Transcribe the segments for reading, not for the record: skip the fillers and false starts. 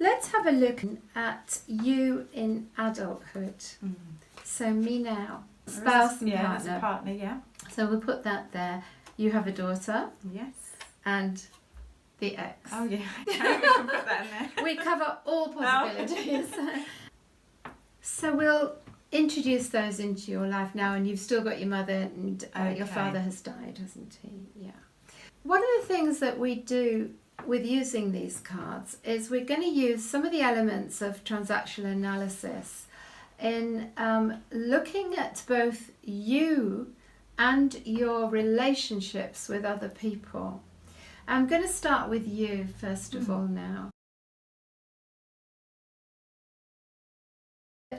Let's have a look at you in adulthood. So me now, spouse and partner. That's a partner, yeah. So we'll put that there. You have a daughter. Yes. And the ex. Oh yeah, we can put that in there. We cover all possibilities. So we'll introduce those into your life now, and you've still got your mother, and your father has died, hasn't he? Yeah. One of the things that we do with using these cards is we're going to use some of the elements of transactional analysis in looking at both you and your relationships with other people. I'm going to start with you first of all now.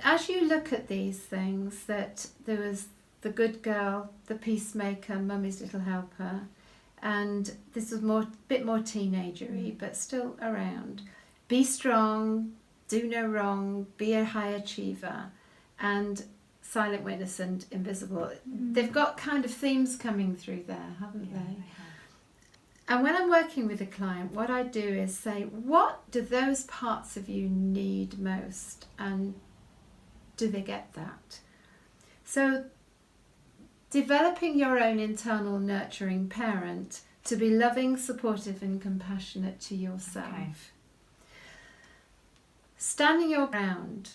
As you look at these things, that there was the good girl, the peacemaker, mummy's little helper, and this was a bit more teenagery, but still around. Be strong, do no wrong, be a high achiever, and silent witness and invisible. They've got kind of themes coming through there, haven't they? And when I'm working with a client, what I do is say, what do those parts of you need most? And do they get that? So developing your own internal nurturing parent to be loving, supportive and compassionate to yourself. Okay. Standing your ground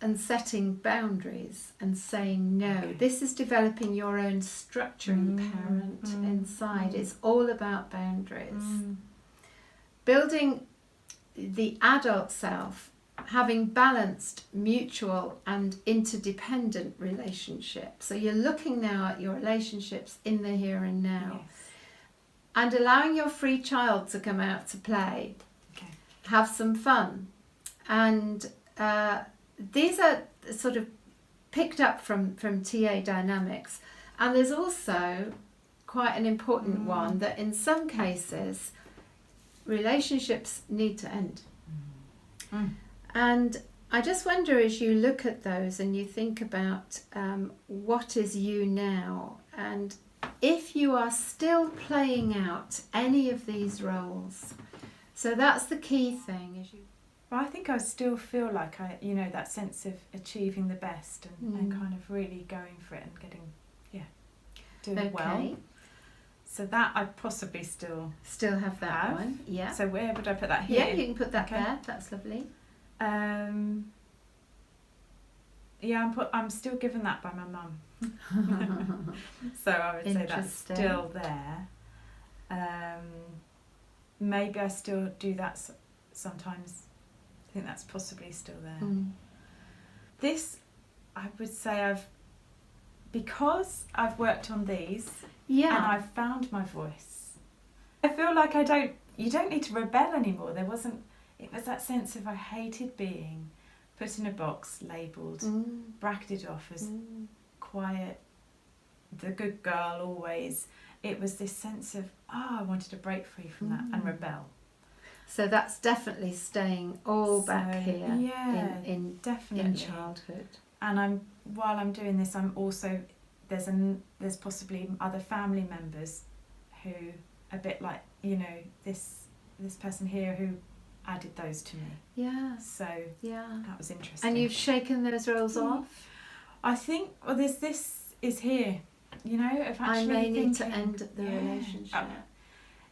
and setting boundaries and saying no. Okay. This is developing your own structuring parent inside. It's all about boundaries. Building the adult self, having balanced, mutual and interdependent relationships. So you're looking now at your relationships in the here and now. Yes. And allowing your free child to come out to play. Okay. Have some fun. And these are sort of picked up from TA dynamics. And there's also quite an important one that in some cases relationships need to end. And I just wonder, as you look at those and you think about what is you now, and if you are still playing out any of these roles. So that's the key thing. Well, I think I still feel like that sense of achieving the best and kind of really going for it and doing well. So that I possibly still have that one. Yeah. So where would I put that here? Yeah, you can put that there. That's lovely. I'm still given that by my mum. So I would say that's still there. Maybe I still do that sometimes. I think that's possibly still there. This, I would say because I've worked on these and I've found my voice. I feel like you don't need to rebel anymore. It was that sense of I hated being put in a box, labelled, bracketed off as quiet, the good girl always. It was this sense of, I wanted to break free from that and rebel. So that's definitely staying all back here in childhood. And while I'm doing this, I'm also, there's possibly other family members who, a bit like, this person here who added those to me. Yeah. So that was interesting. And you've shaken those roles off? I think, this is here, of actually I may need to end the relationship.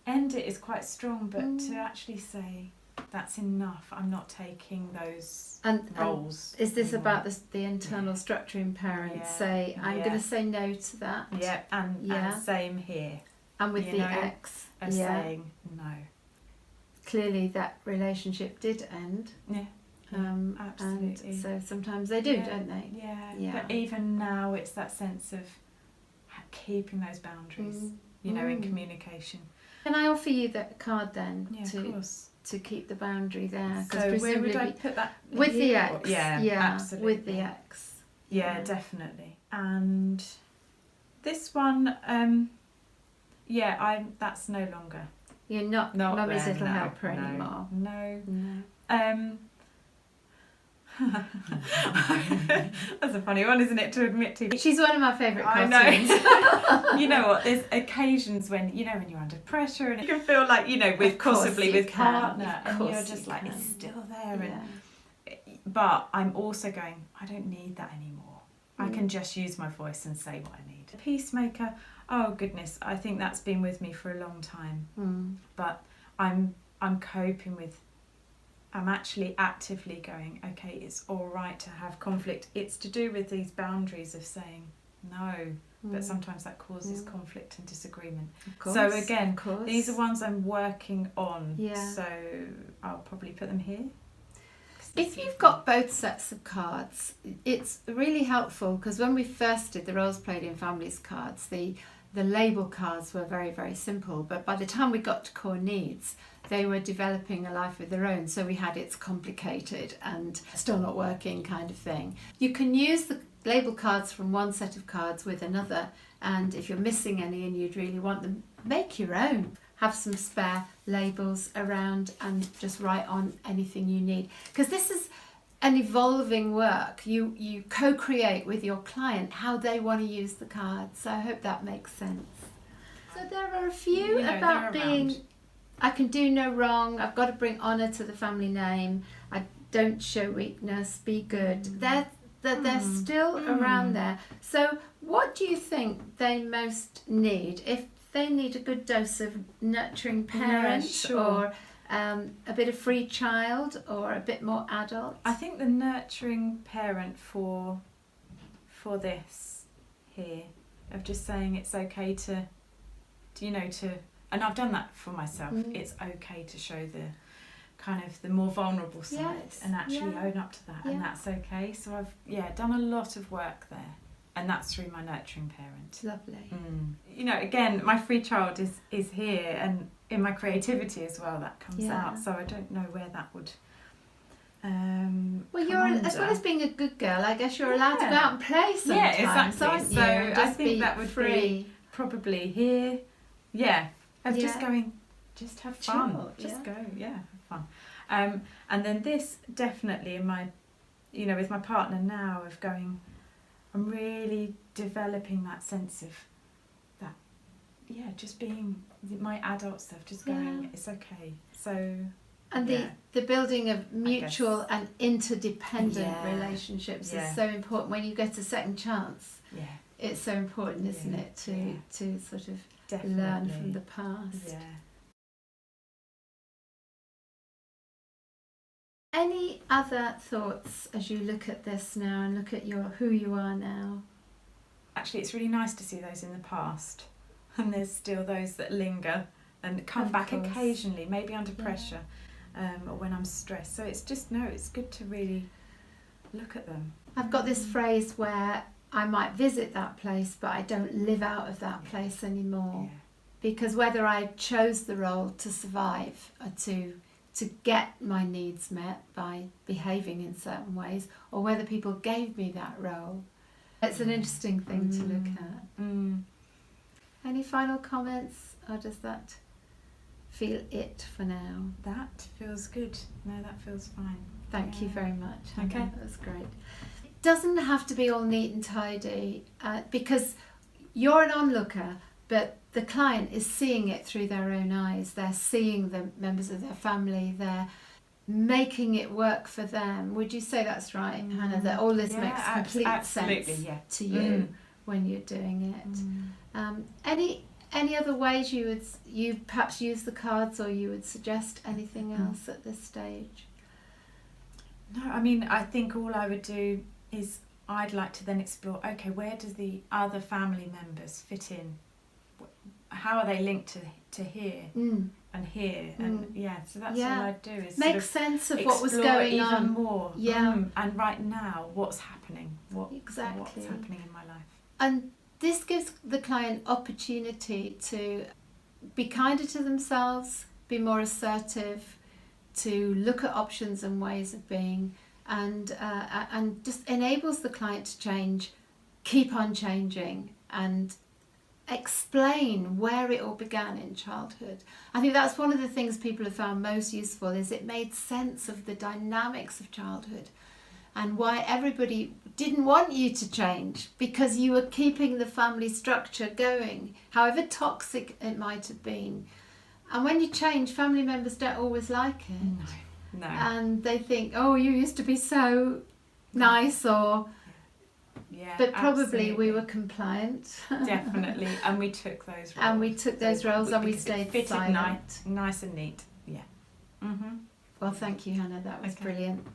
End it is quite strong, but to actually say, that's enough, I'm not taking those roles. And is this about the internal structuring parent? Say, I'm going to say no to that. Yeah, and same here. And with the ex. Saying no. Clearly that relationship did end. Yeah. Absolutely. And so sometimes they do, don't they? Yeah. But even now it's that sense of keeping those boundaries, in communication. Can I offer you that card then to keep the boundary there? So where would I put that? With the ex. Yeah, absolutely. With the ex. Yeah, definitely. And this one, that's no longer. You're not mummy's little helper anymore. No. That's a funny one, isn't it, to admit to? She's one of my favourite I cartoons. know. You know what? There's occasions when when you're under pressure and you can feel like with possibly with partner, and you're just like it's still there. Yeah. But I'm also going, I don't need that anymore. I can just use my voice and say what I need. Peacemaker. Oh goodness, I think that's been with me for a long time. But I'm coping with. I'm actually actively going, okay, it's all right to have conflict. It's to do with these boundaries of saying no, but sometimes that causes conflict and disagreement. Of course, so again, of course. These are ones I'm working on. Yeah. So I'll probably put them here. If you've got both sets of cards, it's really helpful because when we first did the Roles Played in Families cards, the label cards were very, very simple. But by the time we got to core needs, they were developing a life of their own. So we had it's complicated and still not working kind of thing. You can use the label cards from one set of cards with another. And if you're missing any and you'd really want them, make your own. Have some spare labels around and just write on anything you need. Because this is an evolving work. You co-create with your client how they want to use the cards. So I hope that makes sense. So there are a few about being, I can do no wrong, I've got to bring honour to the family name, I don't show weakness, be good. They're still around there. So what do you think they most need? If they need a good dose of nurturing parent or a bit of free child or a bit more adult? I think the nurturing parent for this here, of just saying it's okay to and I've done that for myself. It's okay to show the kind of the more vulnerable side and actually own up to that, and that's okay. So I've done a lot of work there. And that's through my nurturing parent. Lovely. Again, my free child is here, and in my creativity as well, that comes out. So I don't know where that would. Well, you're as well as being a good girl. I guess you're allowed to go out and play sometimes. Yeah, exactly. Aren't you? So I Just think that would free. be probably here. Yeah, of just going, just have fun, just go, have fun. And then this definitely in my, with my partner now of going. I'm really developing that sense of that, just being my adult stuff, just going, it's okay. So, and the building of mutual and interdependent relationships is so important. When you get a second chance, it's so important, isn't it, to sort of learn from the past. Yeah. Any other thoughts as you look at this now and look at who you are now? Actually, it's really nice to see those in the past, and there's still those that linger and come back occasionally, maybe under pressure, or when I'm stressed. So it's just it's good to really look at them. I've got this phrase where I might visit that place, but I don't live out of that place anymore, because whether I chose the role to survive or to get my needs met by behaving in certain ways, or whether people gave me that role. It's an interesting thing to look at. Any final comments, or does that feel it for now? That feels good. No, that feels fine. Thank you very much. Okay. That was great. It doesn't have to be all neat and tidy, because you're an onlooker, but the client is seeing it through their own eyes. They're seeing the members of their family. They're making it work for them. Would you say that's right, Hannah? That all this makes complete sense to you when you're doing it. Any other ways you perhaps use the cards, or you would suggest anything else at this stage? No, I mean, I think all I would do is I'd like to then explore. Okay, where does the other family members fit in? How are they linked to here and here? And so that's all I'd do is make sense of what was going on even more. And right now, what's happening? What's happening in my life? And this gives the client opportunity to be kinder to themselves, be more assertive, to look at options and ways of being, and just enables the client to change, keep on changing, and explain where it all began in childhood. I think that's one of the things people have found most useful, is it made sense of the dynamics of childhood and why everybody didn't want you to change, because you were keeping the family structure going, however toxic it might have been. And when you change, family members don't always like it. No. And they think, oh, you used to be so nice, or... Yeah, but probably absolutely. we were compliant. Definitely, and we took those roles. And we took those roles and we because it stayed fitted silent. nice and neat. Yeah. Well, thank you, Hannah. That was Okay. brilliant.